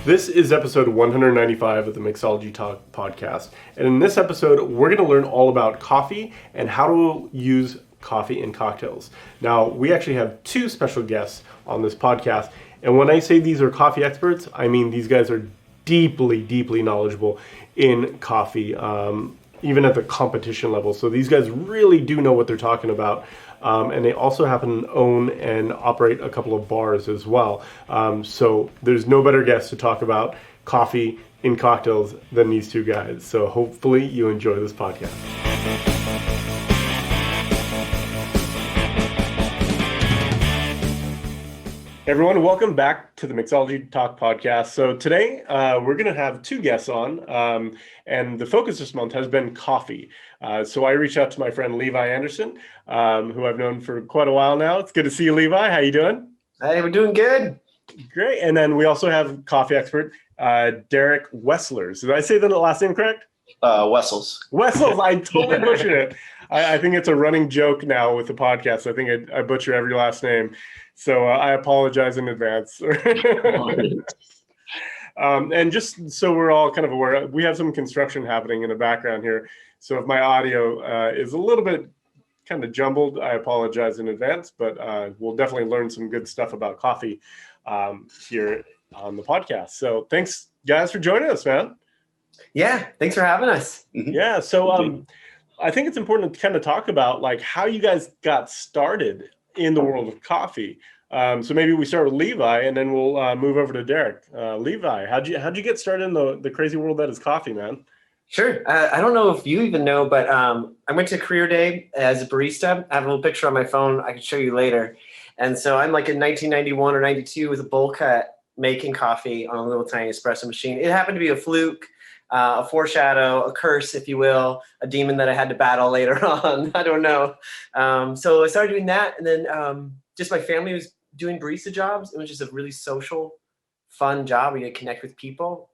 This is episode 195 of the Mixology Talk podcast. And in this episode, we're going to learn all about coffee and how to use coffee in cocktails. Now, we actually have two special guests on this podcast. And when I say these are coffee experts, I mean these guys are deeply, deeply knowledgeable in coffee, even at the competition level. So these guys really do know what they're talking about. And they also happen to own and operate a couple of bars as well. So there's no better guest to talk about coffee in cocktails than these two guys. So hopefully you enjoy this podcast. Everyone, welcome back to the Mixology Talk podcast. So today we're going to have two guests on, and the focus this month has been coffee. So I reached out to my friend Levi Andersen, who I've known for quite a while now. It's good to see you, Levi. How you doing? Hey, we're doing good. Great. And then we also have coffee expert Derrick Wessels. Did I say the last name correct? Wessels. Wessels. I totally butchered it. I think it's a running joke now with the podcast. I think I butcher every last name. So I apologize in advance. And just so we're all kind of aware, we have some construction happening in the background here. So if my audio is a little bit kind of jumbled, I apologize in advance, but we'll definitely learn some good stuff about coffee here on the podcast. So thanks, guys, for joining us, man. Yeah, thanks for having us. Yeah, so I think it's important to kind of talk about like how you guys got started in the world of coffee. So maybe we start with Levi, and then we'll move over to Derrick. Levi, how'd you get started in the crazy world that is coffee, man? Sure. I don't know if you even know, but I went to career day as a barista. I have a little picture on my phone I can show you later. And so I'm like in 1991 or 92 with a bowl cut making coffee on a little tiny espresso machine. It happened to be a fluke, a foreshadow, a curse, if you will, a demon that I had to battle later on. I don't know. So I started doing that. And then just my family was doing barista jobs. It was just a really social, fun job where you connect with people.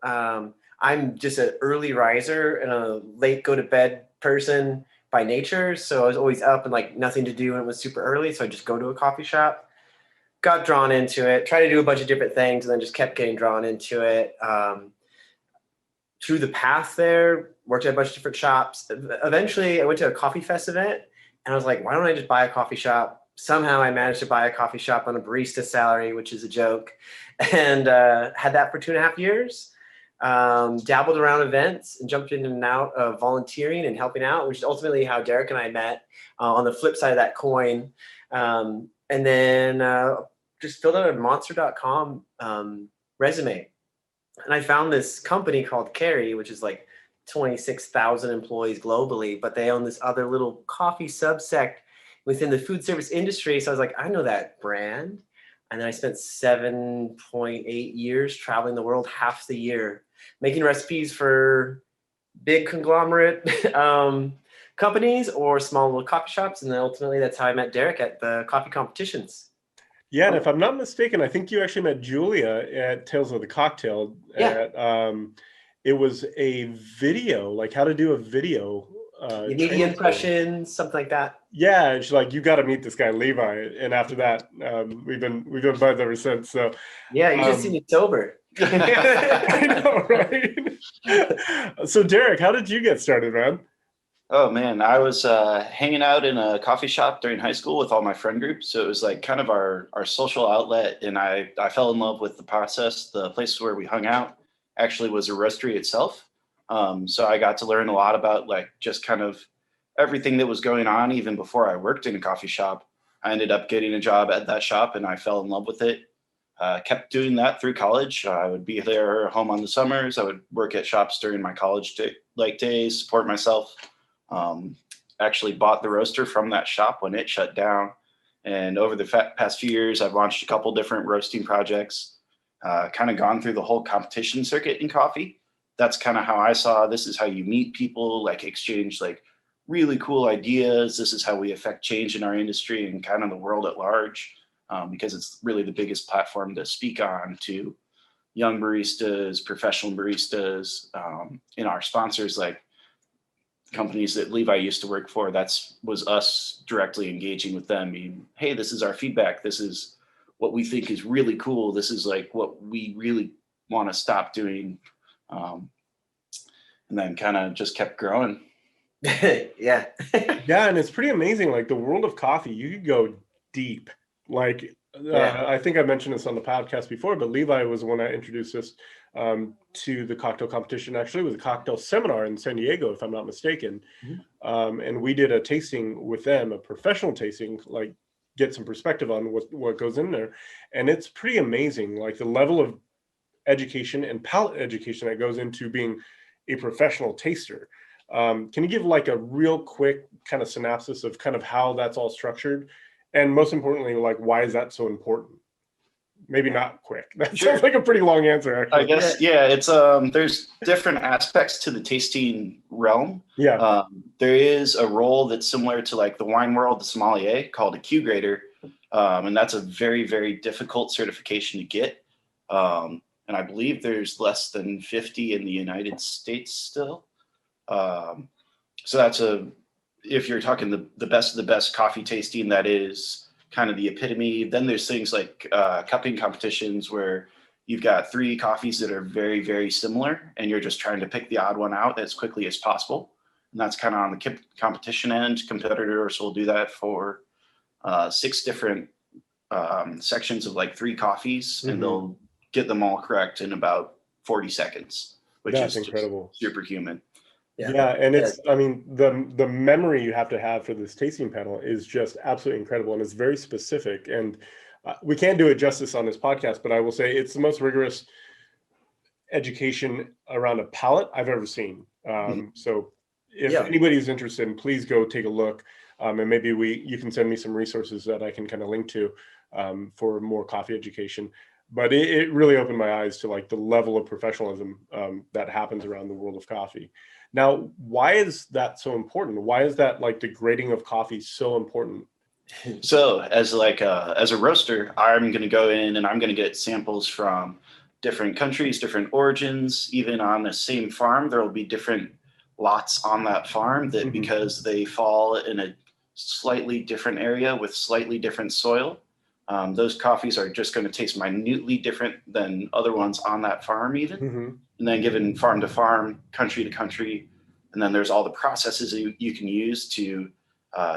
I'm just an early riser and a late go to bed person by nature. So I was always up and like nothing to do when it was super early. So I just go to a coffee shop, got drawn into it, tried to do a bunch of different things, and then just kept getting drawn into it. Through the path there, worked at a bunch of different shops. Eventually I went to a coffee fest event and I was like, why don't I just buy a coffee shop? Somehow I managed to buy a coffee shop on a barista salary, which is a joke, and had that for 2.5 years. Dabbled around events and jumped in and out of volunteering and helping out, which is ultimately how Derrick and I met on the flip side of that coin. And then just filled out a monster.com resume. And I found this company called Carry, which is like 26,000 employees globally, but they own this other little coffee subsect within the food service industry. So I was like, I know that brand. And then I spent 7.8 years traveling the world, half the year, making recipes for big conglomerate companies or small little coffee shops. And then ultimately that's how I met Derrick at the coffee competitions. Yeah, and if I'm not mistaken, I think you actually met Julia at Tales of the Cocktail. Yeah. It was a video, like how to do a video. Media impressions, something like that. Yeah, and she's like, you got to meet this guy Levi, and after that, we've been buds ever since. So yeah, you just see me sober. I know, right? So Derrick, how did you get started, man? Oh man, I was hanging out in a coffee shop during high school with all my friend groups. So it was like kind of our social outlet, and I fell in love with the process. The place where we hung out actually was a roastery itself. So I got to learn a lot about like just kind of everything that was going on even before I worked in a coffee shop. I ended up getting a job at that shop and I fell in love with it. Kept doing that through college. I would be there home on the summers. I would work at shops during my college days, support myself. Actually bought the roaster from that shop when it shut down. And over the past few years, I've launched a couple different roasting projects, kind of gone through the whole competition circuit in coffee. That's kind of how I saw this is how you meet people, like exchange like really cool ideas. This is how we affect change in our industry and kind of the world at large, because it's really the biggest platform to speak on to young baristas, professional baristas, and our sponsors like companies that Levi used to work for. Was us directly engaging with them, being, hey, this is our feedback. This is what we think is really cool. This is like what we really want to stop doing. And then kind of just kept growing. Yeah. Yeah, and it's pretty amazing. Like the world of coffee, you could go deep. Like I think I mentioned this on the podcast before, but Levi was the one that introduced us to the cocktail competition. Actually, it was a cocktail seminar in San Diego, if I'm not mistaken. And we did a tasting with them, a professional tasting, like get some perspective on what goes in there. And it's pretty amazing, like the level of education and palate education that goes into being a professional taster. Can you give like a real quick kind of synopsis of kind of how that's all structured? And most importantly, like, why is that so important? Maybe not quick. That sounds like a pretty long answer, actually. I guess, yeah, it's there's different aspects to the tasting realm. Yeah. There is a role that's similar to like the wine world, the sommelier, called a Q grader. And that's a very, very difficult certification to get. And I believe there's less than 50 in the United States still. So that's if you're talking the best of the best coffee tasting, that is kind of the epitome. Then there's things like cupping competitions where you've got 3 coffees that are very, very similar, and you're just trying to pick the odd one out as quickly as possible. And that's kind of on the competition end. Competitors will do that for 6 different sections of like 3 coffees, and they'll get them all correct in about 40 seconds, which is incredible. Superhuman. Yeah, and it's, I mean, the memory you have to have for this tasting panel is just absolutely incredible, and it's very specific. And we can't do it justice on this podcast, but I will say it's the most rigorous education around a palate I've ever seen. So if anybody's interested, please go take a look, and maybe you can send me some resources that I can kind of link to for more coffee education. But it really opened my eyes to like the level of professionalism that happens around the world of coffee. Now, why is that so important? Why is that like the grading of coffee so important? So as a roaster, I'm going to go in and I'm going to get samples from different countries, different origins. Even on the same farm, there will be different lots on that farm that because they fall in a slightly different area with slightly different soil, those coffees are just going to taste minutely different than other ones on that farm even. And then given farm to farm, country to country. And then there's all the processes you can use to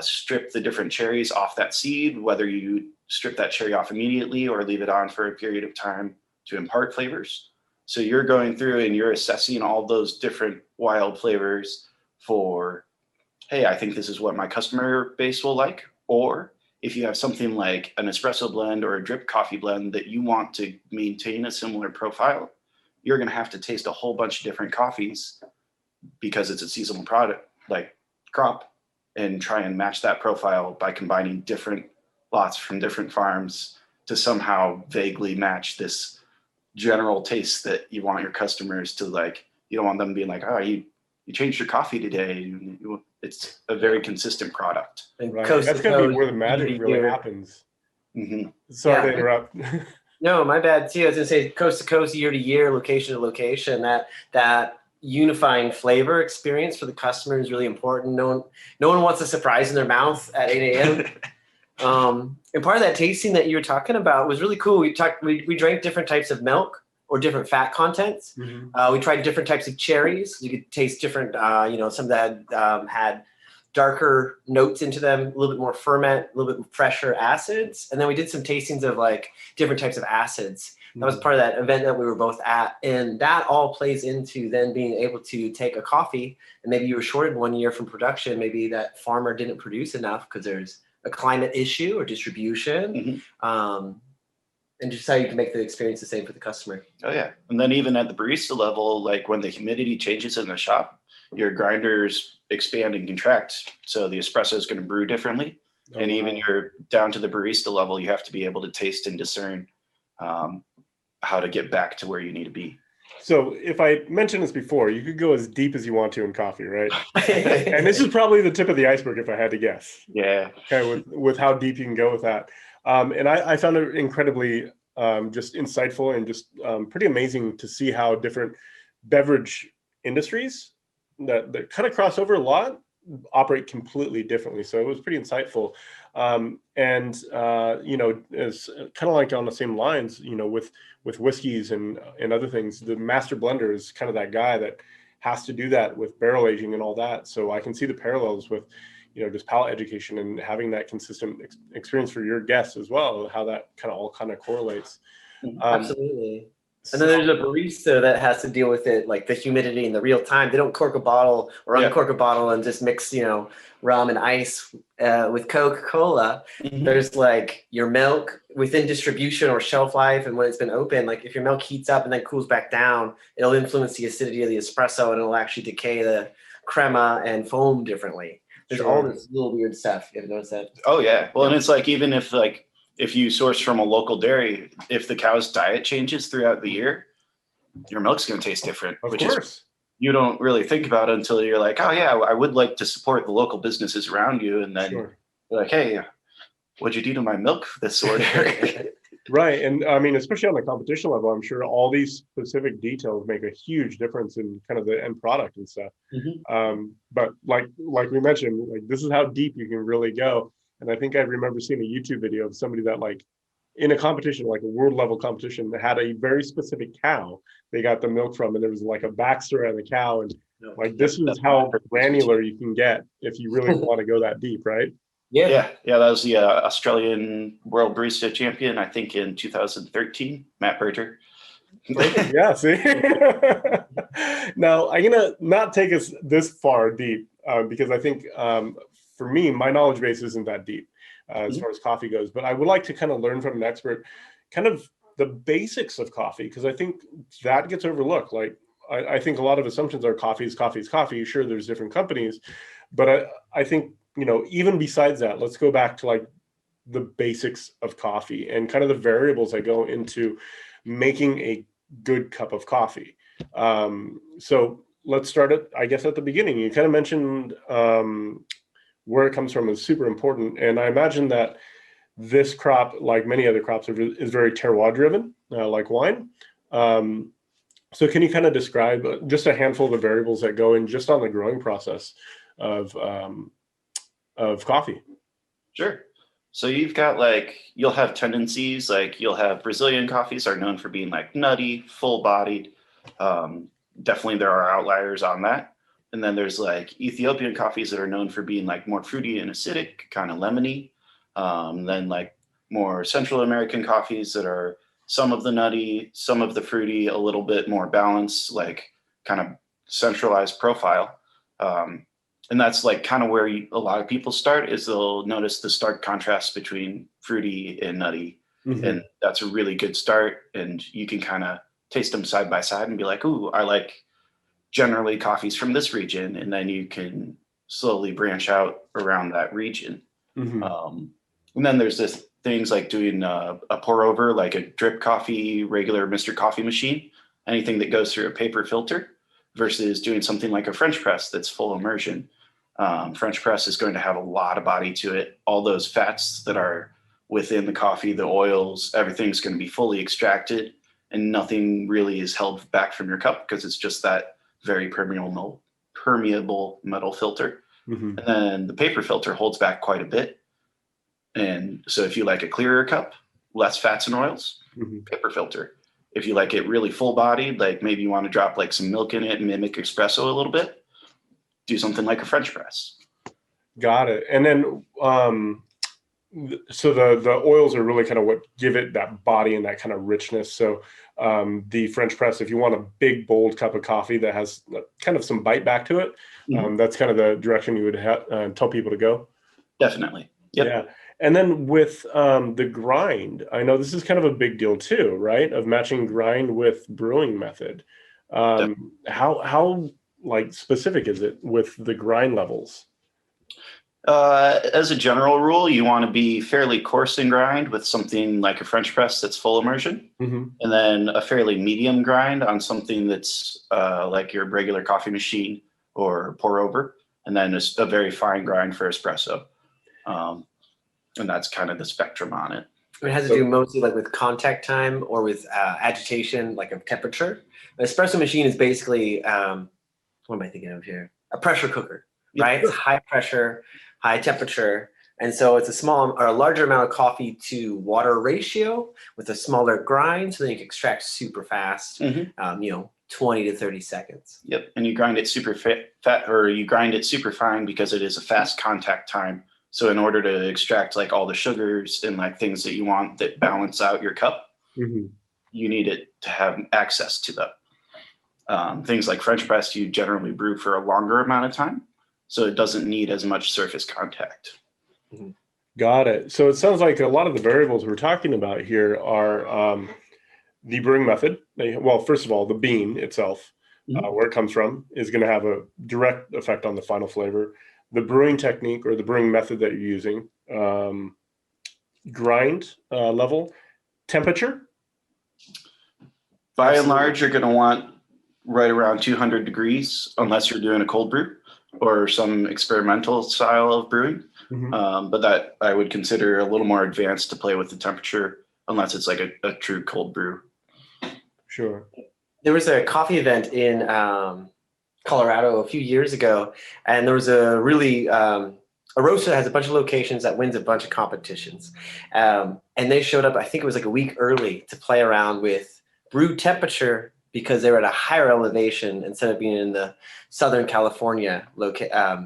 strip the different cherries off that seed, whether you strip that cherry off immediately or leave it on for a period of time to impart flavors. So you're going through and you're assessing all those different wild flavors for, hey, I think this is what my customer base will like. Or if you have something like an espresso blend or a drip coffee blend that you want to maintain a similar profile, you're going to have to taste a whole bunch of different coffees because it's a seasonal product, like crop, and try and match that profile by combining different lots from different farms to somehow vaguely match this general taste that you want your customers to like. You don't want them being like, oh, you changed your coffee today. It's a very consistent product. Right. That's going to be where the magic really happens. Sorry to interrupt. No, my bad too. I was gonna say coast to coast, year to year, location to location. That unifying flavor experience for the customer is really important. No one wants a surprise in their mouth at 8 a.m. And part of that tasting that you were talking about was really cool. We drank different types of milk or different fat contents. We tried different types of cherries. You could taste different. Some that had darker notes into them, a little bit more ferment, a little bit fresher acids. And then we did some tastings of like different types of acids. That was part of that event that we were both at. And that all plays into then being able to take a coffee and maybe you were shorted 1 year from production. Maybe that farmer didn't produce enough because there's a climate issue or distribution. And just how you can make the experience the same for the customer. Oh yeah. And then even at the barista level, like when the humidity changes in the shop, your grinders expand and contract. So the espresso is going to brew differently. And even you're down to the barista level, you have to be able to taste and discern how to get back to where you need to be. So if I mentioned this before, you could go as deep as you want to in coffee, right? And this is probably the tip of the iceberg if I had to guess. Yeah. Okay, with how deep you can go with that. And I found it incredibly just insightful and just pretty amazing to see how different beverage industries that kind of cross over a lot operate completely differently. So it was pretty insightful. It's kind of like on the same lines, with whiskeys and other things. The master blender is kind of that guy that has to do that with barrel aging and all that. So I can see the parallels with, just palate education and having that consistent experience for your guests as well, how that all correlates. Absolutely. And then there's a barista that has to deal with it, like the humidity in the real time. They don't cork a bottle or uncork a bottle and just mix, rum and ice with Coca-Cola. Mhm. There's like your milk within distribution or shelf life, and when it's been open, like if your milk heats up and then cools back down, it'll influence the acidity of the espresso and it'll actually decay the crema and foam differently. There's all this little weird stuff. You ever notice that? Oh yeah. Well, and it's like, even if you source from a local dairy, if the cow's diet changes throughout the year, your milk's going to taste different. Of course. You don't really think about it until you're like, oh yeah, I would like to support the local businesses around you. And then you're like, hey, what'd you do to my milk this order? Right. And I mean, especially on the competition level, I'm sure all these specific details make a huge difference in kind of the end product and stuff. Mm-hmm. But like we mentioned, like this is how deep you can really go. And I think I remember seeing a YouTube video of somebody that, like, in a competition, like a world level competition, that had a very specific cow they got the milk from, and there was like a backstory on the cow, and like this is how granular you can get if you really want to go that deep, right? Yeah. That was the Australian World Barista Champion, I think, in 2013, Matt Berger. Yeah, see? Now, I'm gonna not take us this far deep because I think for me, my knowledge base isn't that deep as far as coffee goes, but I would like to kind of learn from an expert kind of the basics of coffee, because I think that gets overlooked. Like, I think a lot of assumptions are coffee is coffee is coffee. Sure, there's different companies, but I think, even besides that, let's go back to like the basics of coffee and kind of the variables that go into making a good cup of coffee. So let's start at the beginning. You kind of mentioned where it comes from is super important. And I imagine that this crop, like many other crops, is very terroir driven, like wine. So can you kind of describe just a handful of the variables that go in just on the growing process of coffee? Sure. So you've got you'll have tendencies, like you'll have Brazilian coffees are known for being like nutty, full bodied. Definitely there are outliers on that. And then there's like Ethiopian coffees that are known for being like more fruity and acidic, kind of lemony. Then like more Central American coffees that are some of the nutty, some of the fruity, a little bit more balanced, like kind of centralized profile. And that's like kind of where a lot of people start, is they'll notice the stark contrast between fruity and nutty. Mm-hmm. And that's a really good start. And you can kind of taste them side by side and be like, ooh, I like generally coffees from this region. And then you can slowly branch out around that region. Mm-hmm. And then there's this things like doing a pour over, like a drip coffee, regular Mr. Coffee machine, anything that goes through a paper filter, versus doing something like a French press that's full immersion. French press is going to have a lot of body to it. All those fats that are within the coffee, the oils, everything's going to be fully extracted, and nothing really is held back from your cup because it's just that very permeable metal filter. Mm-hmm. And then the paper filter holds back quite a bit. And so if you like a clearer cup, less fats and oils, mm-hmm. paper filter. If you like it really full bodied, like maybe you want to drop like some milk in it and mimic espresso a little bit, do something like a French press. Got it. And then, so the oils are really kind of what give it that body and that kind of richness. So the French press, if you want a big, bold cup of coffee that has kind of some bite back to it, mm-hmm. That's kind of the direction you would tell people to go. Definitely. Yep. Yeah. And then with the grind, I know this is kind of a big deal too, right? Of matching grind with brewing method. How like specific is it with the grind levels? As a general rule, you want to be fairly coarse in grind with something like a French press that's full immersion, mm-hmm. and then a fairly medium grind on something that's like your regular coffee machine or pour over, and then a very fine grind for espresso. And that's kind of the spectrum on it. It has to do mostly like with contact time or with agitation, like of temperature. An espresso machine is basically, what am I thinking of here? A pressure cooker, right? It's high pressure, high temperature, And so it's a small or a larger amount of coffee to water ratio with a smaller grind, so then you can extract super fast, 20 to 30 seconds. Yep, and you grind it super fat, or you grind it super fine because it is a fast contact time. So in order to extract like all the sugars and like things that you want that balance out your cup, you need it to have access to them. Things like French press, you generally brew for a longer amount of time, so it doesn't need as much surface contact. Got it. So it sounds like a lot of the variables we're talking about here are the brewing method. Well, first of all, the bean itself, where it comes from, is going to have a direct effect on the final flavor. The brewing technique or the brewing method that you're using, grind level, temperature. By and large, you're going to want right around 200 degrees, unless you're doing a cold brew or some experimental style of brewing. But that I would consider a little more advanced to play with the temperature, unless it's like a true cold brew. Sure. There was a coffee event in Colorado a few years ago, and there was a really a roaster that has a bunch of locations that wins a bunch of competitions, and they showed up. I think it was like a week early to play around with brew temperature because they were at a higher elevation instead of being in the Southern California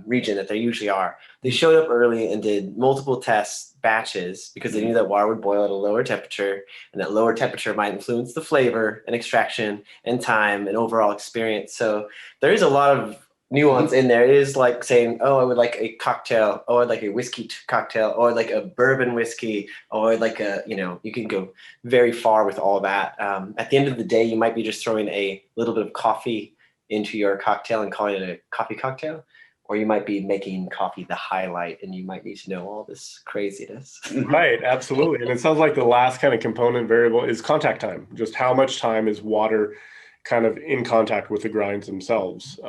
region that they usually are. They showed up early and did multiple test batches because they knew that water would boil at a lower temperature, and that lower temperature might influence the flavor and extraction and time and overall experience. So there is a lot of nuance in there. It is like saying, oh, I would like a cocktail. Oh, I'd like a whiskey cocktail. Oh, I'd like a bourbon whiskey. Oh, I'd like you can go very far with all that. At the end of the day, you might be just throwing a little bit of coffee into your cocktail and calling it a coffee cocktail. Or you might be making coffee the highlight, and you might need to know all this craziness. Right, absolutely. And it sounds like the last kind of component variable is contact time. Just how much time is water kind of in contact with the grinds themselves.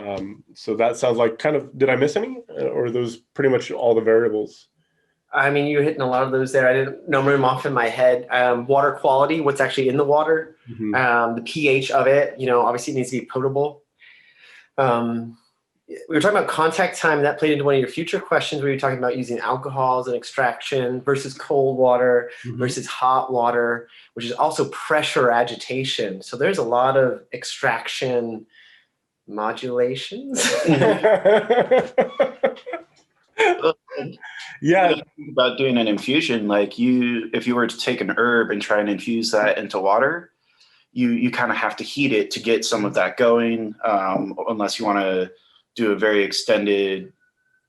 So that sounds like did I miss any? Or are those pretty much all the variables? I mean, you're hitting a lot of those there. I didn't number them off in my head. Water quality, what's actually in the water, the pH of it, obviously it needs to be potable. We were talking about contact time, and that played into one of your future questions where you're talking about using alcohols and extraction versus cold water versus hot water, which is also pressure agitation. So there's a lot of extraction modulations. Yeah. About doing an infusion, like if you were to take an herb and try and infuse that into water, you kind of have to heat it to get some of that going, unless you want to do a very extended,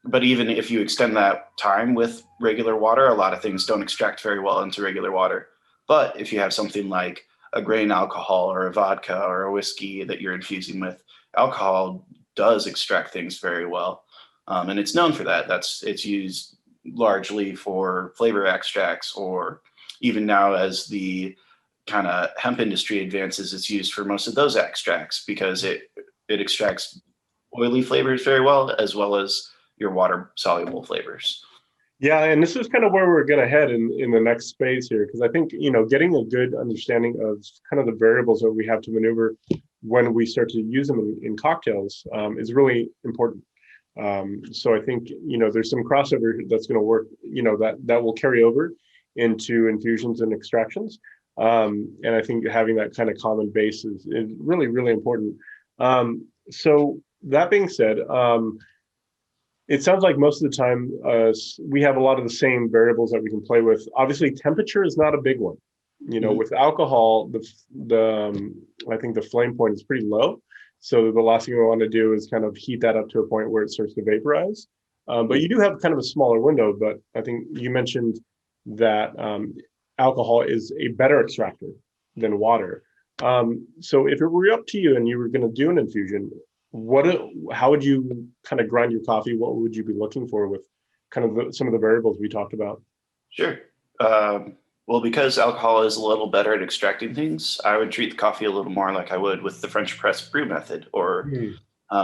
but even if you extend that time with regular water, a lot of things don't extract very well into regular water. But if you have something like a grain alcohol or a vodka or a whiskey that you're infusing with, alcohol does extract things very well. And it's known for that. It's used largely for flavor extracts, or even now as the kind of hemp industry advances, it's used for most of those extracts because it extracts oily flavors very well as your water soluble flavors. Yeah, and this is kind of where we're going to head in the next phase here, because I think getting a good understanding of kind of the variables that we have to maneuver when we start to use them in cocktails is really important. So I think there's some crossover that's going to work, that will carry over into infusions and extractions, and I think having that kind of common base is really, really important. So that being said, it sounds like most of the time we have a lot of the same variables that we can play with. Obviously, temperature is not a big one. With alcohol, I think the flame point is pretty low. So the last thing we want to do is kind of heat that up to a point where it starts to vaporize. But you do have kind of a smaller window. But I think you mentioned that alcohol is a better extractor than water. So if it were up to you and you were going to do an infusion, how would you kind of grind your coffee? What would you be looking for with kind of some of the variables we talked about? Sure. Well, because alcohol is a little better at extracting things, I would treat the coffee a little more like I would with the French press brew method, or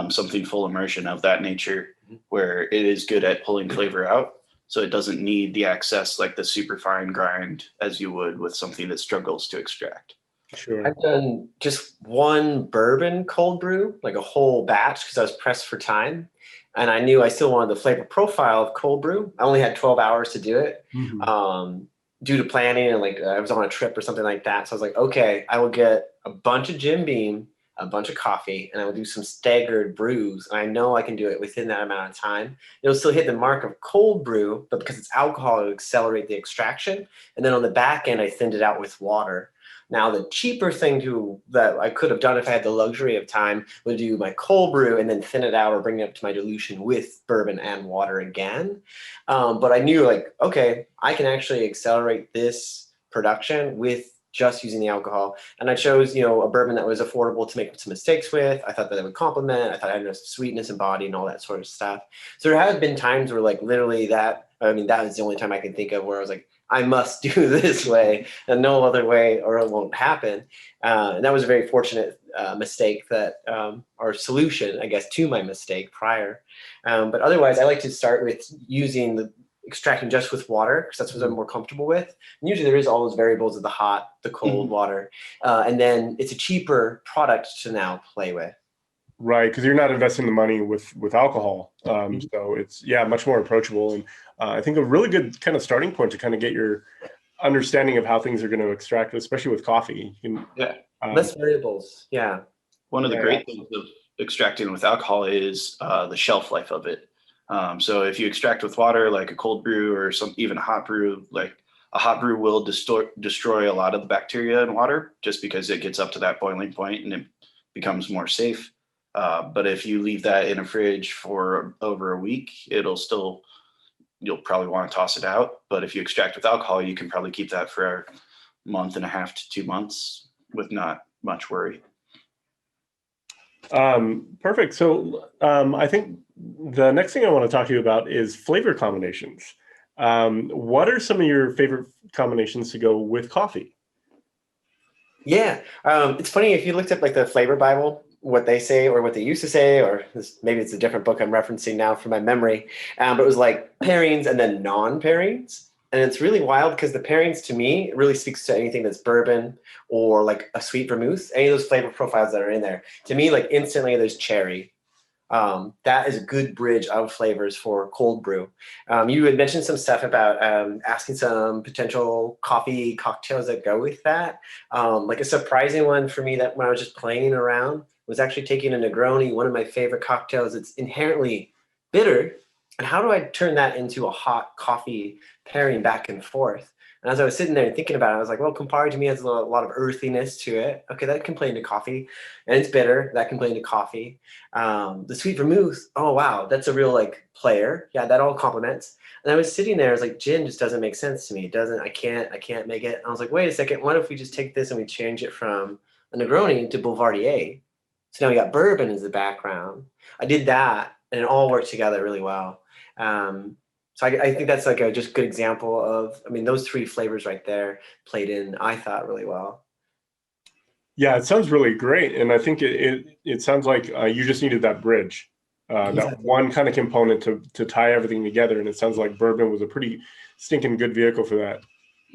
something full immersion of that nature, where it is good at pulling flavor out. So it doesn't need the access like the super fine grind as you would with something that struggles to extract. Sure. I've done just one bourbon cold brew, like a whole batch, because I was pressed for time. and I knew I still wanted the flavor profile of cold brew. I only had 12 hours to do it. Due to planning, and like I was on a trip or something like that. So I was like, okay, I will get a bunch of Jim Beam, a bunch of coffee, and I will do some staggered brews. And I know I can do it within that amount of time. It'll still hit the mark of cold brew, but because it's alcohol, it'll accelerate the extraction. And then on the back end, I thinned it out with water. Now, the cheaper thing that I could have done if I had the luxury of time would do my cold brew and then thin it out or bring it up to my dilution with bourbon and water again. But I knew like, okay, I can actually accelerate this production with just using the alcohol. And I chose, a bourbon that was affordable to make some mistakes with. I thought that it would complement. I thought I had enough sweetness and body and all that sort of stuff. So there have been times where like literally that was the only time I can think of where I was like, I must do this way and no other way or it won't happen. And that was a very fortunate mistake that, or solution, I guess, to my mistake prior. But otherwise, I like to start with extracting just with water because that's what I'm more comfortable with. And usually there is all those variables of the hot, the cold water. And then it's a cheaper product to now play with. Right, because you're not investing the money with alcohol. So it's, much more approachable. And I think a really good kind of starting point to kind of get your understanding of how things are going to extract, especially with coffee. Less variables. Yeah. One of the great things of extracting with alcohol is the shelf life of it. So if you extract with water, like a cold brew or even a hot brew, like a hot brew will destroy a lot of the bacteria in water just because it gets up to that boiling point and it becomes more safe. But if you leave that in a fridge for over a week, you'll probably want to toss it out. But if you extract with alcohol, you can probably keep that for a month and a half to 2 months with not much worry. Perfect. So I think the next thing I want to talk to you about is flavor combinations. What are some of your favorite combinations to go with coffee? Yeah. It's funny if you looked at like the flavor Bible, what they say or what they used to say, or maybe it's a different book I'm referencing now from my memory. But it was like pairings and then non-pairings. And it's really wild because the pairings to me really speaks to anything that's bourbon or like a sweet vermouth, any of those flavor profiles that are in there. To me, like instantly there's cherry. That is a good bridge of flavors for cold brew. You had mentioned some stuff about asking some potential coffee cocktails that go with that. Like a surprising one for me that when I was just playing around was actually taking a Negroni, one of my favorite cocktails. It's inherently bitter. And how do I turn that into a hot coffee pairing back and forth? And as I was sitting there and thinking about it, I was like, well, Campari to me has a lot of earthiness to it. Okay, that can play into coffee. And it's bitter. That can play into coffee. The sweet vermouth, oh, wow, that's a real like player. Yeah, that all complements. And I was sitting there, I was like, gin just doesn't make sense to me. It doesn't, I can't make it. And I was like, wait a second, what if we just take this and we change it from a Negroni to Boulevardier? So now we got bourbon as the background. I did that and it all worked together really well. So I think that's like a just good example of, those three flavors right there played in, I thought, really well. Yeah, it sounds really great. And I think it sounds like you just needed that bridge, that one kind of component to tie everything together. And it sounds like bourbon was a pretty stinking good vehicle for that.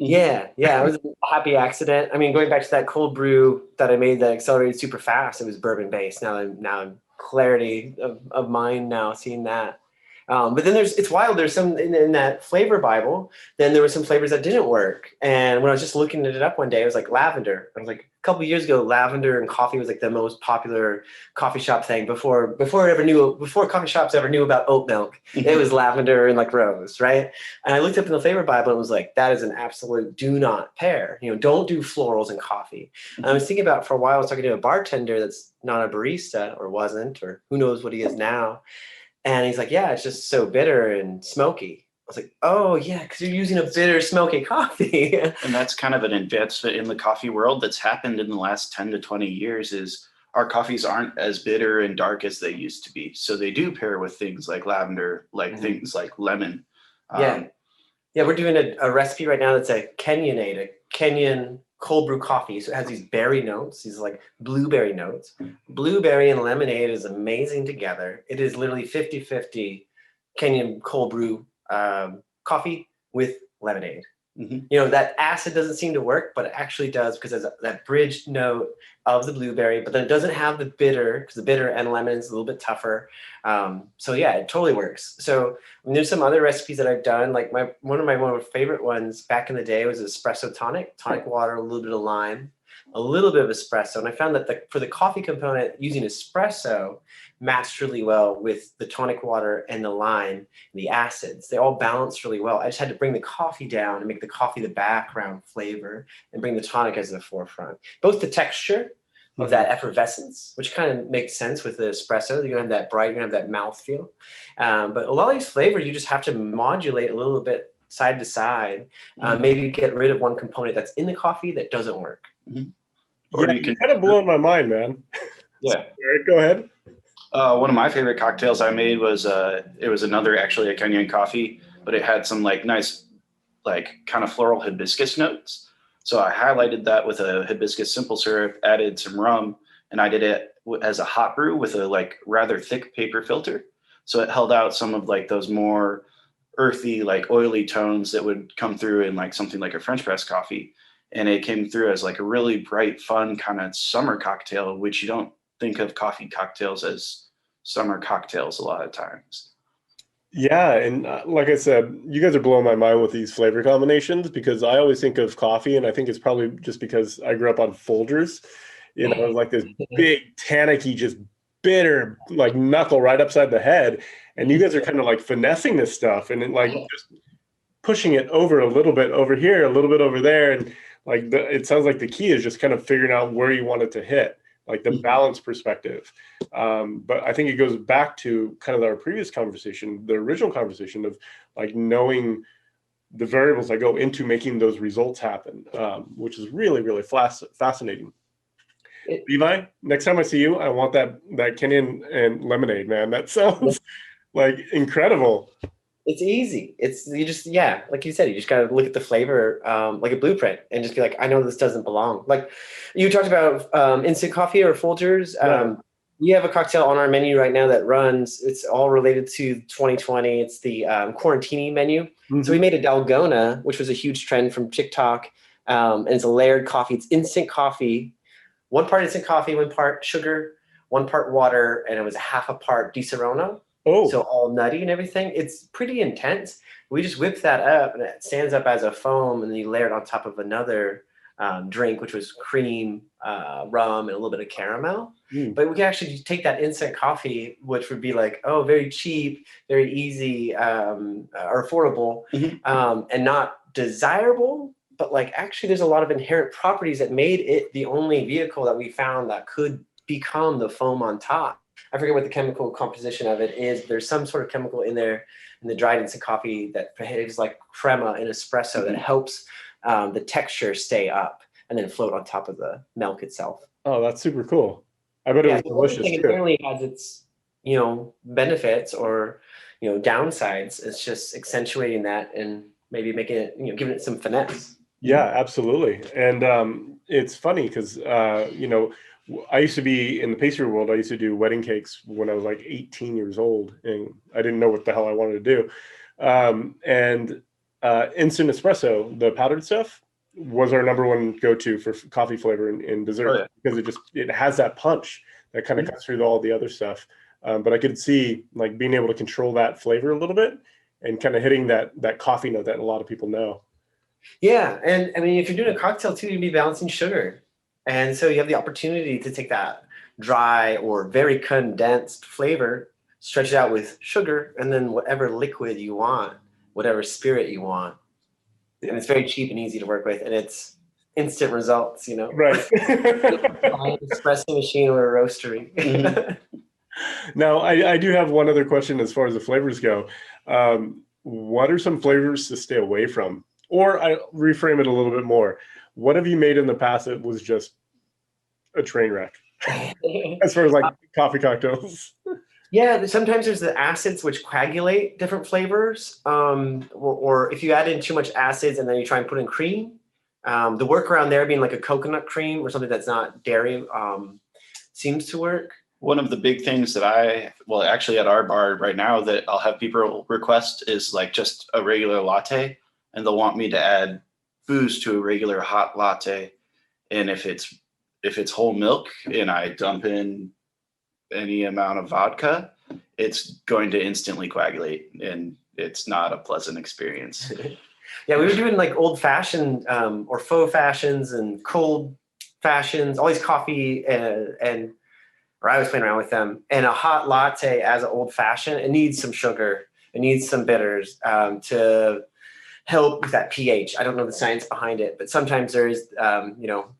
Yeah, it was a happy accident. Going back to that cold brew that I made that accelerated super fast, it was bourbon based. Now I'm clarity of mind now seeing that. But then it's wild. There's some in that flavor Bible. Then there were some flavors that didn't work. And when I was just looking it up one day, it was like lavender. I was like, a couple of years ago, lavender and coffee was like the most popular coffee shop thing before coffee shops ever knew about oat milk. It was lavender and like rose, right? And I looked up in the flavor Bible and was like, that is an absolute do not pair. Don't do florals in coffee. And I was thinking about for a while. I was talking to a bartender that's not a barista or wasn't, or who knows what he is now. And he's like, yeah, it's just so bitter and smoky. I was like, oh, yeah, because you're using a bitter, smoky coffee. And that's kind of an advancement in the coffee world that's happened in the last 10 to 20 years is our coffees aren't as bitter and dark as they used to be. So they do pair with things like lavender, like things like lemon. Yeah, we're doing a recipe right now that's a Kenyan cold brew coffee. So it has these berry notes, these like blueberry notes. Blueberry and lemonade is amazing together. It is literally 50-50 Kenyan cold brew coffee with lemonade. Mhm. You know, that acid doesn't seem to work, but it actually does because there's that bridged note of the blueberry, but then it doesn't have the bitter because the bitter and lemon is a little bit tougher. So yeah, it totally works. So there's some other recipes that I've done. Like one of my favorite ones back in the day was espresso tonic water, a little bit of lime, a little bit of espresso. And I found that for the coffee component, using espresso matched really well with the tonic water and the lime, the acids. They all balanced really well. I just had to bring the coffee down and make the coffee the background flavor and bring the tonic as the forefront. Both the texture of that effervescence, which kind of makes sense with the espresso. You're gonna have that bright, you're gonna have that mouthfeel. But a lot of these flavors, you just have to modulate a little bit side to side. Maybe get rid of one component that's in the coffee that doesn't work. Or Yeah, you can you're kind of blowing my mind, man. Yeah. Derrick, go ahead. One of my favorite cocktails I made was it was another actually a Kenyan coffee, but it had some like nice like kind of floral hibiscus notes. So I highlighted that with a hibiscus simple syrup, added some rum, and I did it as a hot brew with a like rather thick paper filter. So it held out some of like those more earthy, like oily tones that would come through in like something like a French press coffee. And it came through as like a really bright, fun kind of summer cocktail, which you don't think of coffee cocktails as summer cocktails a lot of times. Yeah, and like I said, you guys are blowing my mind with these flavor combinations because I always think of coffee, and I think it's probably just because I grew up on Folgers. You know, like this big, tannicky, just bitter, like knuckle right upside the head. And you guys are kind of like finessing this stuff and then like just pushing it over a little bit over here, a little bit over there. And like it sounds like the key is just kind of figuring out where you want it to hit, like the balance perspective. But I think it goes back to kind of our previous conversation, the original conversation of like knowing the variables that go into making those results happen, which is really, really fascinating. Levi, next time I see you, I want that Kenyan and lemonade, man. That sounds like incredible. It's easy. You just, yeah, like you said, you just gotta look at the flavor like a blueprint and just be like, I know this doesn't belong. Like you talked about instant coffee or Folgers. We have a cocktail on our menu right now that runs. It's all related to 2020. It's the Quarantini menu. So we made a Dalgona, which was a huge trend from TikTok, and it's a layered coffee. It's instant coffee. 1 part instant coffee, 1 part sugar, 1 part water, and it was half a part Di Serono. So all nutty and everything. It's pretty intense. We just whip that up and it stands up as a foam, and then you layer it on top of another drink, which was cream, rum, and a little bit of caramel. But we can actually take that instant coffee, which would be like, oh, very cheap, very easy, or affordable, and not desirable. But like actually there's a lot of inherent properties that made it the only vehicle that we found that could become the foam on top. I forget what the chemical composition of it is. There's some sort of chemical in there in the dried instant coffee that behaves like crema in espresso that helps the texture stay up and then float on top of the milk itself. Oh, that's super cool. I bet it was delicious too. It really has its, benefits or, downsides. It's just accentuating that and maybe making it, giving it some finesse. Yeah, absolutely. And it's funny because, I used to be in the pastry world. I used to do wedding cakes when I was like 18 years old, and I didn't know what the hell I wanted to do. And instant espresso, the powdered stuff, was our number one go-to for coffee flavor in dessert because it has that punch that kind of cuts through all the other stuff. But I could see like being able to control that flavor a little bit and kind of hitting that coffee note that a lot of people know. Yeah, and I mean, if you're doing a cocktail too, you'd be balancing sugar. And so you have the opportunity to take that dry or very condensed flavor, stretch it out with sugar, and then whatever liquid you want, whatever spirit you want. And it's very cheap and easy to work with, and it's instant results, Right. An espresso machine or a roastery. Now, I do have one other question as far as the flavors go. What are some flavors to stay away from? Or I reframe it a little bit more. What have you made in the past that was just a train wreck as far as like coffee cocktails? Yeah, sometimes there's the acids which coagulate different flavors. Or if you add in too much acids and then you try and put in cream, the workaround there being like a coconut cream or something that's not dairy seems to work. One of the big things that actually at our bar right now that I'll have people request is like just a regular latte and they'll want me to add booze to a regular hot latte. And if it's whole milk and I dump in any amount of vodka, it's going to instantly coagulate, and it's not a pleasant experience. Yeah, we were doing like old fashioned or faux fashions and cold fashions, all these coffee or I was playing around with them. And a hot latte as an old fashioned, it needs some sugar, it needs some bitters to help with that pH. I don't know the science behind it, but sometimes there's,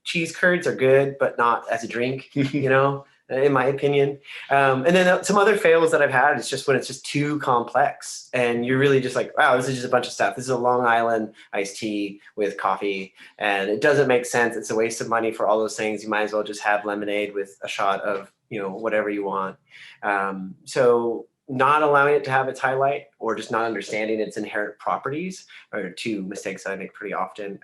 cheese curds are good, but not as a drink, in my opinion. And then some other fails that I've had is just when it's just too complex and you're really just like, wow, this is just a bunch of stuff. This is a Long Island iced tea with coffee and it doesn't make sense. It's a waste of money for all those things. You might as well just have lemonade with a shot of, whatever you want. So not allowing it to have its highlight or just not understanding its inherent properties are two mistakes that I make pretty often.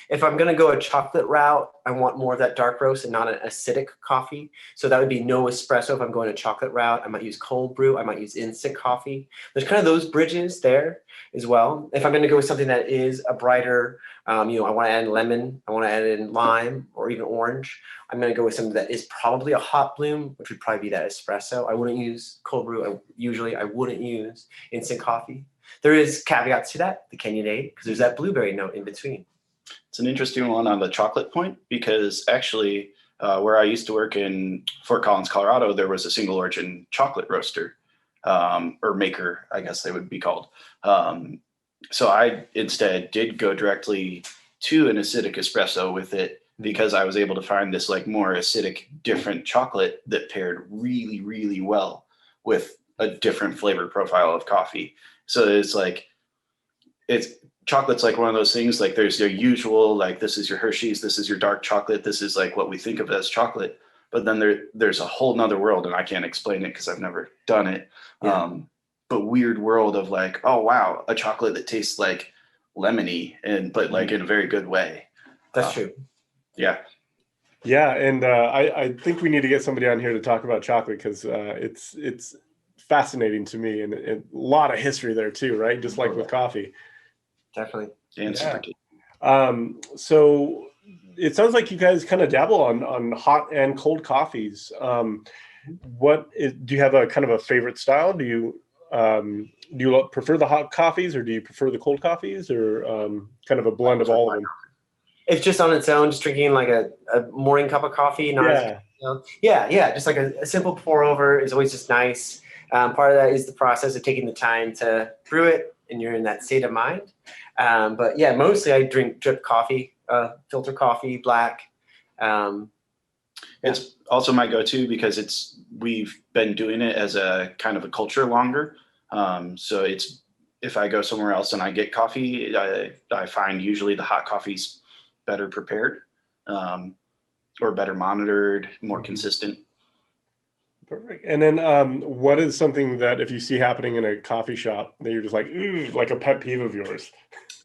If I'm going to go a chocolate route, I want more of that dark roast and not an acidic coffee. So that would be no espresso. If I'm going a chocolate route, I might use cold brew. I might use instant coffee. There's kind of those bridges there as well. If I'm going to go with something that is a brighter, I want to add lemon, I want to add in lime or even orange, I'm going to go with something that is probably a hot bloom, which would probably be that espresso. I wouldn't use cold brew. I wouldn't use instant coffee. There is caveats to that, the Kenyonade, because there's that blueberry note in between. It's an interesting one on the chocolate point, because actually where I used to work in Fort Collins, Colorado, there was a single origin chocolate roaster or maker, I guess they would be called. So I instead did go directly to an acidic espresso with it, because I was able to find this like more acidic, different chocolate that paired really, really well with a different flavor profile of coffee. So chocolate's like one of those things, like there's your usual, like this is your Hershey's, this is your dark chocolate, this is like what we think of as chocolate. But then there's a whole nother world, and I can't explain it because I've never done it. Yeah. But weird world of like, oh wow, a chocolate that tastes like lemony, but like in a very good way. That's true. Yeah. Yeah, and I think we need to get somebody on here to talk about chocolate, because it's fascinating to me, and a lot of history there too, right? Just like with coffee. Definitely. And super tea. So it sounds like you guys kind of dabble on hot and cold coffees. Do you have a kind of a favorite style? Do you prefer the hot coffees, or do you prefer the cold coffees, or kind of a blend of all of them? It's just on its own, just drinking like a morning cup of coffee. Just like a simple pour over is always just nice. Part of that is the process of taking the time to brew it, and you're in that state of mind. But yeah, mostly I drink drip coffee, filter coffee, black. It's also my go-to because we've been doing it as a kind of a culture longer. So if I go somewhere else and I get coffee, I find usually the hot coffee's better prepared, or better monitored, more consistent. Perfect. And then what is something that if you see happening in a coffee shop that you're just like, ooh, like a pet peeve of yours?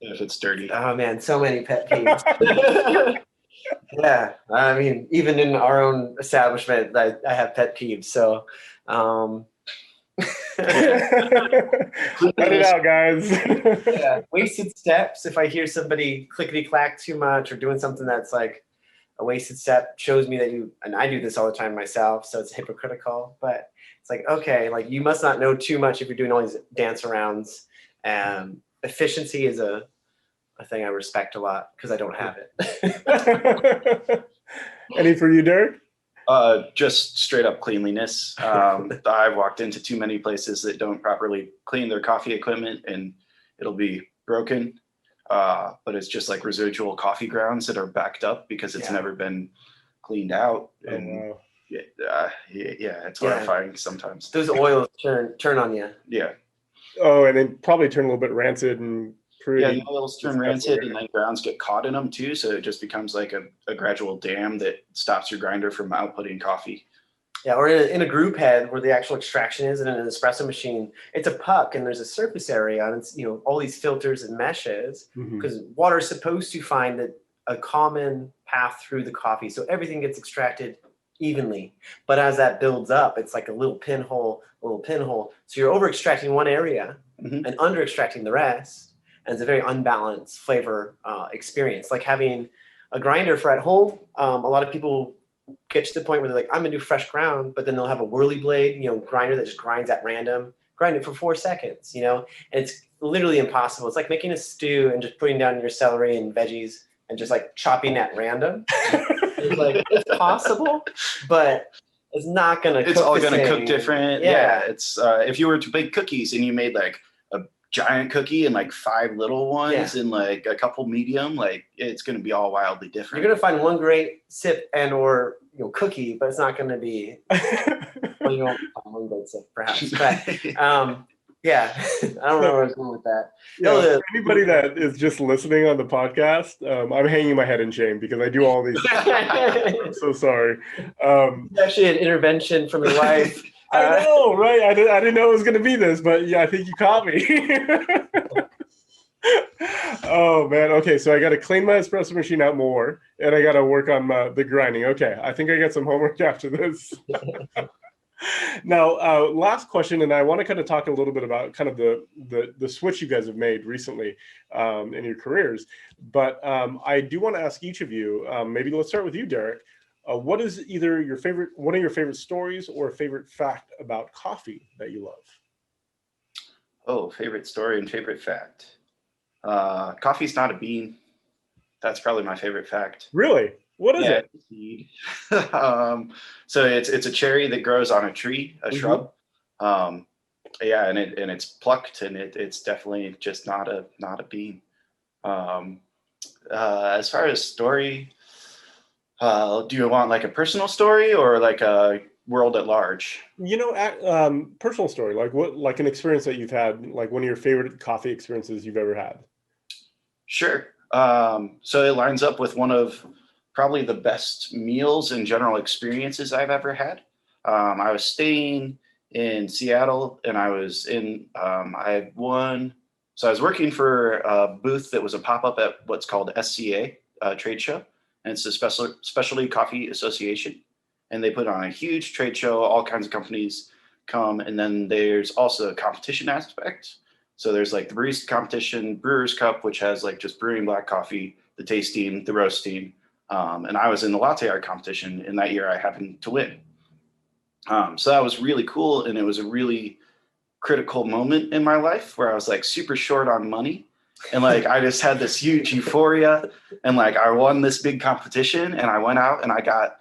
If it's dirty. Oh man, so many pet peeves. Yeah, I mean, even in our own establishment, I have pet peeves. So let it out, guys. Yeah, wasted steps. If I hear somebody clickety clack too much or doing something that's like a wasted step, shows me that and I do this all the time myself, so it's hypocritical, but it's like, okay, like you must not know too much if you're doing all these dance arounds. Efficiency is a thing I respect a lot because I don't have it. Any for you, Derrick? Just straight up cleanliness. I've walked into too many places that don't properly clean their coffee equipment, and it'll be broken. But it's just like residual coffee grounds that are backed up because it's never been cleaned out. And it's horrifying sometimes. Those oils turn on you. Yeah. Oh, and they probably turn a little bit rancid and pretty. Yeah, the oils turn rancid, and then grounds get caught in them too. So it just becomes like a gradual dam that stops your grinder from outputting coffee. Yeah, or in a group head where the actual extraction is, and in an espresso machine, it's a puck and there's a surface area, and it's all these filters and meshes, because water is supposed to find a common path through the coffee, so everything gets extracted evenly. But as that builds up, it's like a little pinhole. So you're over extracting one area and under extracting the rest. and it's a very unbalanced flavor experience. Like having a grinder for at home, a lot of people get to the point where they're like, I'm gonna do fresh ground, but then they'll have a whirly blade, grinder that just grinds at random, grind it for 4 seconds, and it's literally impossible. It's like making a stew and just putting down your celery and veggies and just like chopping at random. It's like, it's possible, but it's not gonna It's cook all the gonna same. cook different. Yeah, it's if you were to bake cookies and you made like a giant cookie and like 5 little ones and like a couple medium, like it's gonna be all wildly different. You're gonna find one great sip and or cookie, but it's not gonna be well, you won't find one great sip perhaps. But yeah, I don't know where I was going with that. Yeah, for anybody that is just listening on the podcast, I'm hanging my head in shame because I do all these. I'm so sorry. It's actually an intervention from your wife. I know, right? I didn't know it was going to be this, but yeah, I think you caught me. Oh man. Okay, so I got to clean my espresso machine out more, and I got to work on the grinding. Okay, I think I got some homework after this. Now, last question, and I want to kind of talk a little bit about kind of the switch you guys have made recently in your careers. But I do want to ask each of you. Maybe let's start with you, Derrick. What is either one of your favorite stories or a favorite fact about coffee that you love? Oh, favorite story and favorite fact. Coffee's not a bean. That's probably my favorite fact. Really? What is it? So it's a cherry that grows on a tree, a shrub. And it's plucked, and it's definitely just not a bean. As far as story, do you want like a personal story or like a world at large? Personal story, like an experience that you've had, like one of your favorite coffee experiences you've ever had. Sure. So it lines up with one of probably the best meals and general experiences I've ever had. I was staying in Seattle, and I was I was working for a booth that was a pop-up at what's called SCA trade show, and it's a specialty coffee association. And they put on a huge trade show, all kinds of companies come, and then there's also a competition aspect. So there's like the barista competition, Brewer's Cup, which has like just brewing black coffee, the tasting, the roasting. And I was in the latte art competition, and that year I happened to win. So that was really cool. And it was a really critical moment in my life where I was like super short on money. And like, I just had this huge euphoria, and like, I won this big competition, and I went out and I got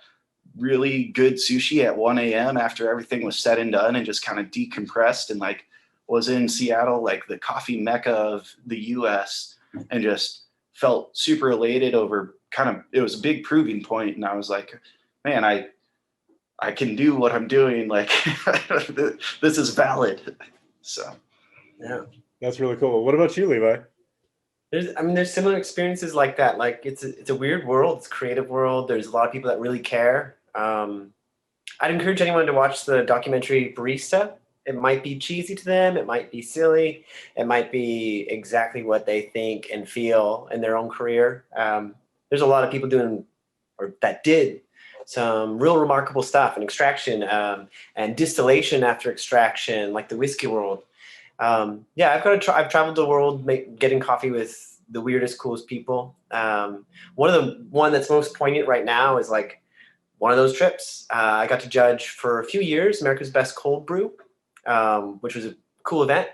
really good sushi at 1 a.m. after everything was said and done, and just kind of decompressed, and like was in Seattle, like the coffee mecca of the US, and just felt super elated over it was a big proving point. And I was like, man, I can do what I'm doing. Like this is valid. So yeah, that's really cool. What about you, Levi? There's similar experiences like that. Like it's a weird world. It's a creative world. There's a lot of people that really care. I'd encourage anyone to watch the documentary Barista. It might be cheesy to them. It might be silly. It might be exactly what they think and feel in their own career. There's a lot of people that did some real remarkable stuff in extraction and distillation after extraction, like the whiskey world. I've traveled the world getting coffee with the weirdest, coolest people. One that's most poignant right now is like one of those trips. I got to judge for a few years America's Best Cold Brew, which was a cool event.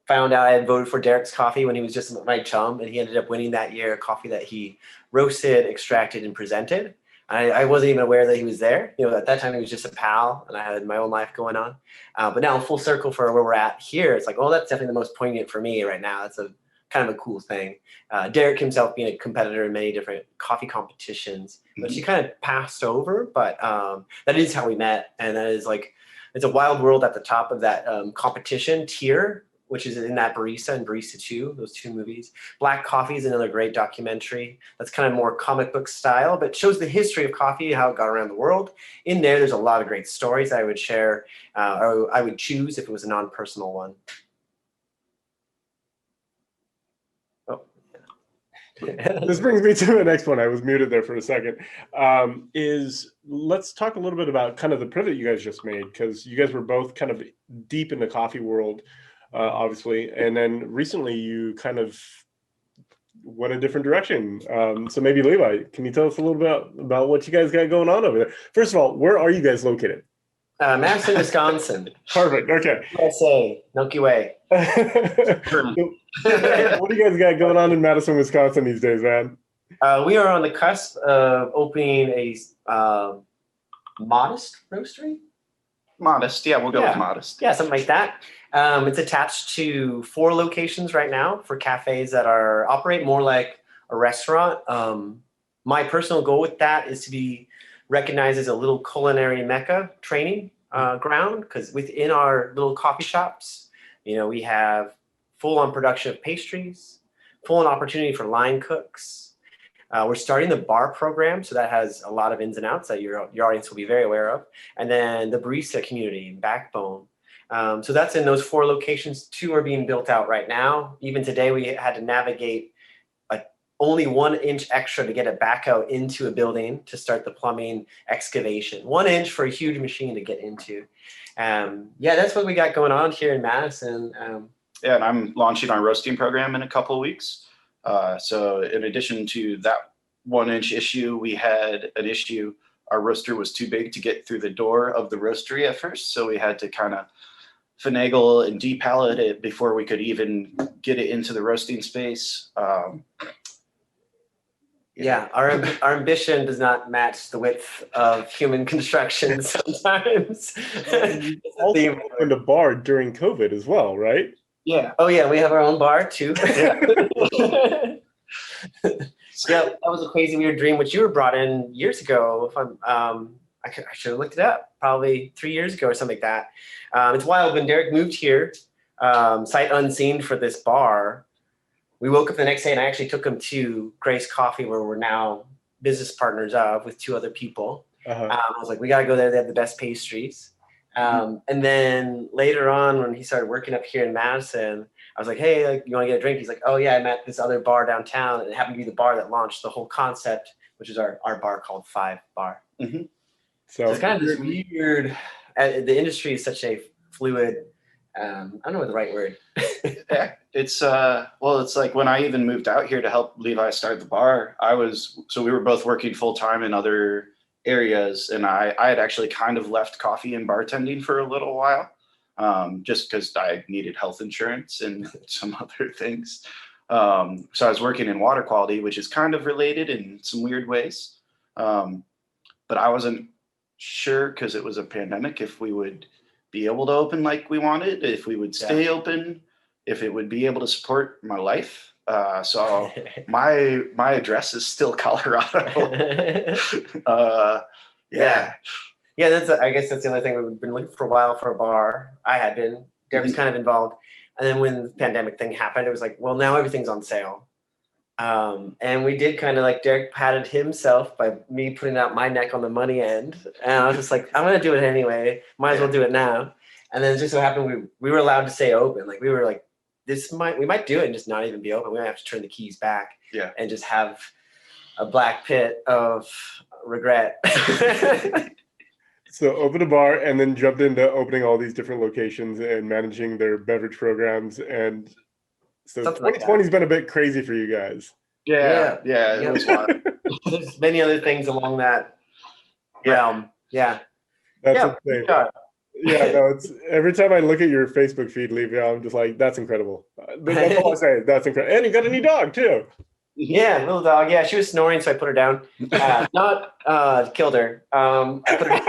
Found out I had voted for Derrick's coffee when he was just my chum, and he ended up winning that year a coffee that he roasted, extracted, and presented. I wasn't even aware that he was there. At that time he was just a pal, and I had my own life going on. But now full circle for where we're at here, it's like, oh, that's definitely the most poignant for me right now. That's a kind of a cool thing. Derrick himself being a competitor in many different coffee competitions, which he kind of passed over, but that is how we met. And that is like, it's a wild world at the top of that competition tier, which is in that Barista and Barista 2, those 2 movies. Black Coffee is another great documentary that's kind of more comic book style, but shows the history of coffee, how it got around the world. In there's a lot of great stories I would share, or I would choose if it was a non-personal one. Oh. This brings me to the next one. I was muted there for a second. Let's talk a little bit about kind of the pivot you guys just made, because you guys were both kind of deep in the coffee world. obviously. And then recently you kind of went a different direction. So maybe Levi, can you tell us a little bit about what you guys got going on over there? First of all, where are you guys located? Madison, Wisconsin. Perfect. Okay. USA, Milky Way. What do you guys got going on in Madison, Wisconsin these days, man? We are on the cusp of opening a modest roastery. Modest, yeah, we'll go with modest. Yeah, something like that. It's attached to 4 locations right now for cafes that operate more like a restaurant. My personal goal with that is to be recognized as a little culinary mecca training ground, because within our little coffee shops, we have full-on production of pastries, full-on opportunity for line cooks. We're starting the bar program, so that has a lot of ins and outs that your audience will be very aware of. And then the barista community and backbone. So that's in those 4 locations. 2 are being built out right now. Even today, we had to navigate only 1 inch extra to get it back out into a building to start the plumbing excavation. 1 inch for a huge machine to get into. That's what we got going on here in Madison. Yeah, and I'm launching our roasting program in a couple of weeks. So in addition to that 1 inch issue, we had an issue. Our roaster was too big to get through the door of the roastery at first. So we had to kind of finagle and depallet it before we could even get it into the roasting space. Our ambition does not match the width of human construction sometimes. You also opened a bar during COVID as well, right? Yeah. Oh yeah, we have our own bar too. Yeah. That was a crazy weird dream, which you were brought in years ago. If I should have looked it up, probably 3 years ago or something like that. It's wild. When Derrick moved here, sight unseen for this bar, we woke up the next day and I actually took him to Grace Coffee, where we're now business partners with 2 other people. I was like, we got to go there. They have the best pastries. And then later on, when he started working up here in Madison, I was like, hey, you want to get a drink? He's like, oh yeah, I'm at this other bar downtown. And it happened to be the bar that launched the whole concept, which is our bar called 5 Bar. Mm-hmm. So it's kind of this weird, the industry is such a fluid, I don't know what the right word. Yeah, it's like when I even moved out here to help Levi start the bar, we were both working full time in other areas, and I had actually kind of left coffee and bartending for a little while, just because I needed health insurance and some other things. So I was working in water quality, which is kind of related in some weird ways. But I wasn't sure, because it was a pandemic, if we would be able to open like we wanted, if we would stay open, if it would be able to support my life. So my address is still Colorado. I guess that's the other thing. We've been looking for a while for a bar. I had been. Derek was kind of involved. And then when the pandemic thing happened, it was like, well, now everything's on sale. And we did kind of like Derek patted himself by me putting out my neck on the money end. And I was just like, I'm going to do it anyway. Might as well do it now. And then it just so happened we were allowed to stay open. Like we were like, we might do it and just not even be open. We might have to turn the keys back and just have a black pit of regret. So opened a bar and then jumped into opening all these different locations and managing their beverage programs. And so 2020 has been a bit crazy for you guys. Yeah. It was wild. There's many other things along that realm. Yeah. That's insane. It's every time I look at your Facebook feed, Levi, I'm just like, that's incredible. That's all I say. That's incredible. And you got a new dog too. Yeah, little dog. Yeah, she was snoring, so I put her down. Not killed her. I put her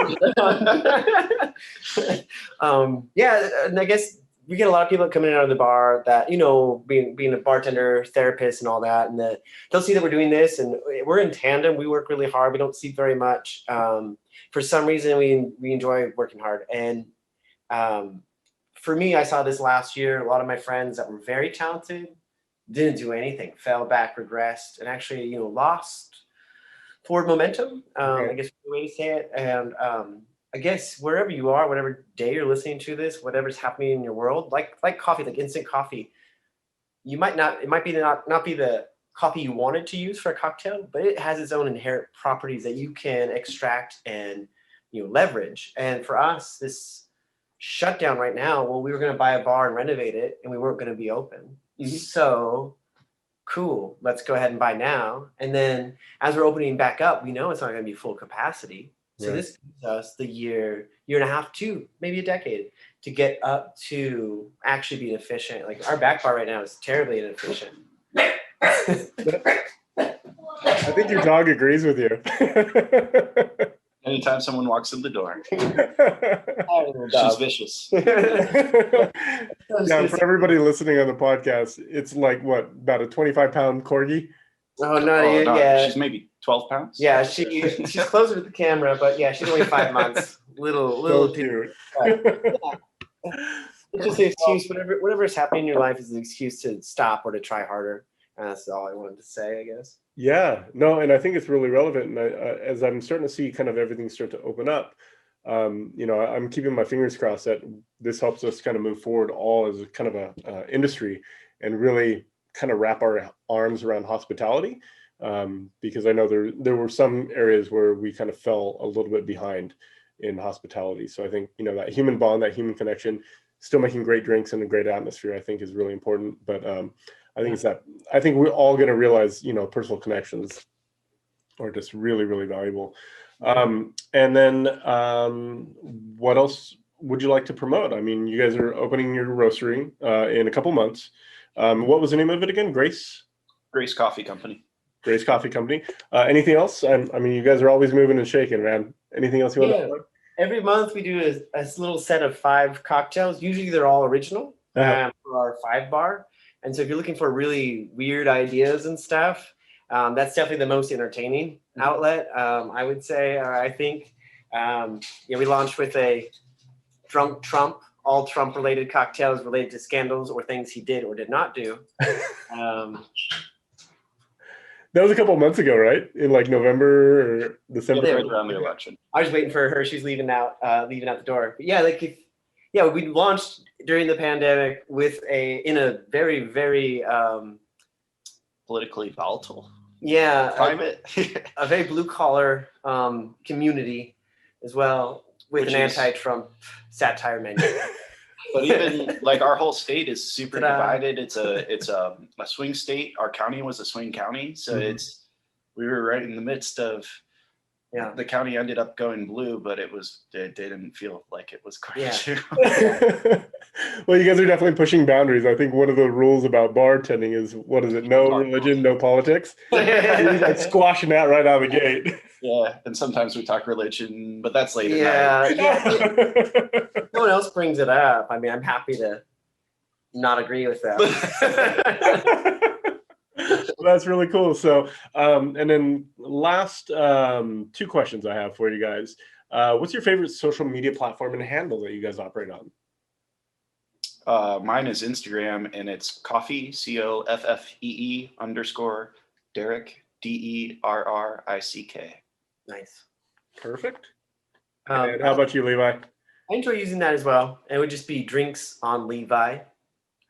down. And I guess we get a lot of people coming in out of the bar that, being a bartender, therapist, and all that, and that they'll see that we're doing this, and we're in tandem. We work really hard. We don't sleep very much. For some reason, we enjoy working hard. And for me, I saw this last year. A lot of my friends that were very talented didn't do anything, fell back, regressed, and actually, lost forward momentum. I guess the way to say it. And I guess wherever you are, whatever day you're listening to this, whatever's happening in your world, like coffee, like instant coffee, it might not be the coffee you wanted to use for a cocktail, but it has its own inherent properties that you can extract and leverage. And for us, this shut down right now. Well, we were going to buy a bar and renovate it, and we weren't going to be open. So cool, let's go ahead and buy now. And then as we're opening back up, we know it's not going to be full capacity. So this gives us the year and a half, two, maybe a decade to get up to actually being efficient. Like our back bar right now is terribly inefficient. I think your dog agrees with you. Anytime someone walks in the door, she's vicious. Now, for everybody listening on the podcast, it's like what, about a 25-pound corgi? Oh, yeah. She's maybe 12 pounds. Yeah, she's closer to the camera, but yeah, she's only 5 months. Little So cute. It's just an excuse. Whatever is happening in your life is an excuse to stop or to try harder. And that's all I wanted to say, I guess. Yeah, no, and I think it's really relevant. And as I'm starting to see kind of everything start to open up, I'm keeping my fingers crossed that this helps us kind of move forward all as kind of a industry and really kind of wrap our arms around hospitality. Because I know there were some areas where we kind of fell a little bit behind in hospitality. So I think, that human bond, that human connection, still making great drinks and a great atmosphere, I think is really important. But I think we're all going to realize, personal connections are just really, really valuable. And then what else would you like to promote? I mean, you guys are opening your roastery in a couple months. What was the name of it again? Grace Coffee Company. Grace Coffee Company. Anything else? I mean, you guys are always moving and shaking, man. Anything else you want to plug? Every month we do a little set of 5 cocktails. Usually they're all original for our 5 bar. And so if you're looking for really weird ideas and stuff, that's definitely the most entertaining outlet, I would say. I think we launched with a Drunk Trump, all Trump-related cocktails related to scandals or things he did or did not do. That was a couple of months ago, right? In like November or December. Yeah, right around the election. I was waiting for her. She's leaving out the door. But yeah, we launched during the pandemic in a very, very politically volatile. Yeah, climate. A very blue collar community as well, with an anti-Trump satire menu. But even like our whole state is super divided. It's a swing state. Our county was a swing county, so we were right in the midst of. Yeah, the county ended up going blue, but it didn't feel like it was going to. Well, you guys are definitely pushing boundaries. I think one of the rules about bartending is, what is it? No religion, no politics. You're like squashing that right out of the gate. Yeah, and sometimes we talk religion, but that's late at night. Yeah. No one else brings it up. I mean, I'm happy to not agree with that. That's really cool. So, and then last 2 questions I have for you guys. What's your favorite social media platform and handle that you guys operate on? Mine is Instagram, and it's coffee, COFFEE _ Derrick, DERRICK. Nice. Perfect. And how about you, Levi? I enjoy using that as well. It would just be drinks on Levi,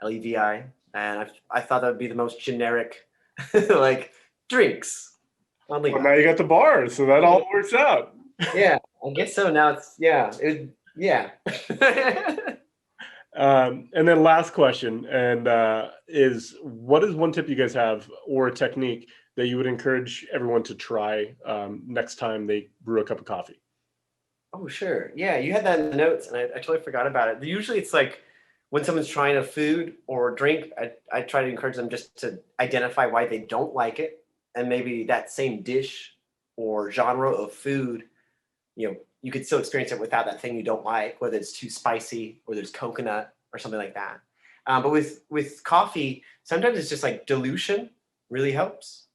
LEVI. And I thought that would be the most generic, like drinks on Levi. Well, now you got the bars, so that all works out. Yeah, I guess so. Now it's, And then last question, and is what is one tip you guys have or a technique that you would encourage everyone to try next time they brew a cup of coffee? Oh, sure. Yeah, you had that in the notes, and I totally forgot about it. Usually it's like when someone's trying a food or drink, I try to encourage them just to identify why they don't like it. And maybe that same dish or genre of food, you could still experience it without that thing you don't like, whether it's too spicy or there's coconut or something like that. But with coffee, sometimes it's just like dilution really helps.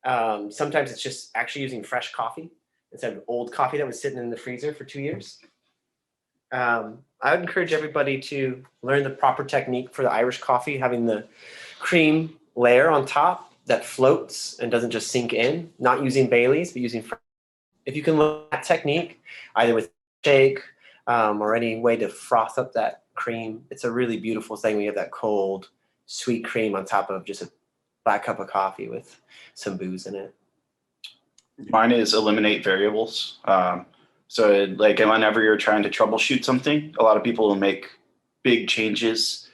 Sometimes it's just actually using fresh coffee instead of old coffee that was sitting in the freezer for 2 years. I would encourage everybody to learn the proper technique for the Irish coffee, having the cream layer on top that floats and doesn't just sink in, not using Baileys, but using fresh. If you can learn that technique, either with shake or any way to froth up that cream, it's a really beautiful thing when you have that cold, sweet cream on top of just a black cup of coffee with some booze in it. Mine is eliminate variables. So like whenever you're trying to troubleshoot something, a lot of people will make big changes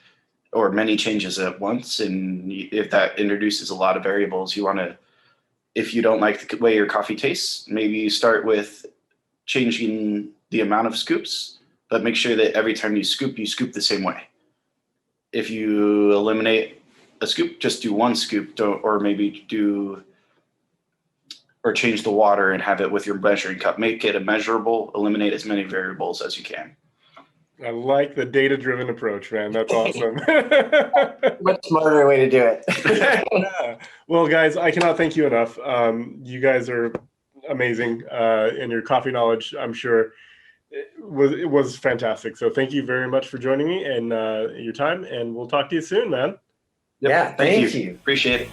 or many changes at once. And if that introduces a lot of variables, you want to, if you don't like the way your coffee tastes, maybe you start with changing the amount of scoops, but make sure that every time you scoop the same way. If you eliminate a scoop, just do one scoop, or maybe change the water and have it with your measuring cup. Make it a measurable, eliminate as many variables as you can. I like the data-driven approach, man. That's awesome. Much smarter way to do it. Yeah. Well, guys, I cannot thank you enough. You guys are amazing, and your coffee knowledge, I'm sure, it was fantastic. So thank you very much for joining me and your time, and we'll talk to you soon, man. Yep. Yeah, thank you. Appreciate it.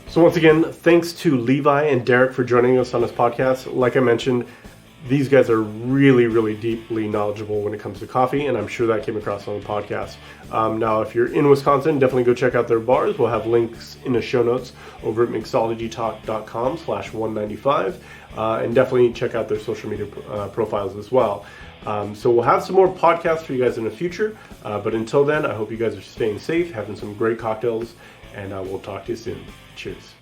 So once again, thanks to Levi and Derrick for joining us on this podcast. Like I mentioned, these guys are really, really deeply knowledgeable when it comes to coffee, and I'm sure that came across on the podcast. Now, if you're in Wisconsin, definitely go check out their bars. We'll have links in the show notes over at mixologytalk.com/195, and definitely check out their social media profiles as well. So we'll have some more podcasts for you guys in the future, but until then, I hope you guys are staying safe, having some great cocktails, and we'll talk to you soon. Cheers.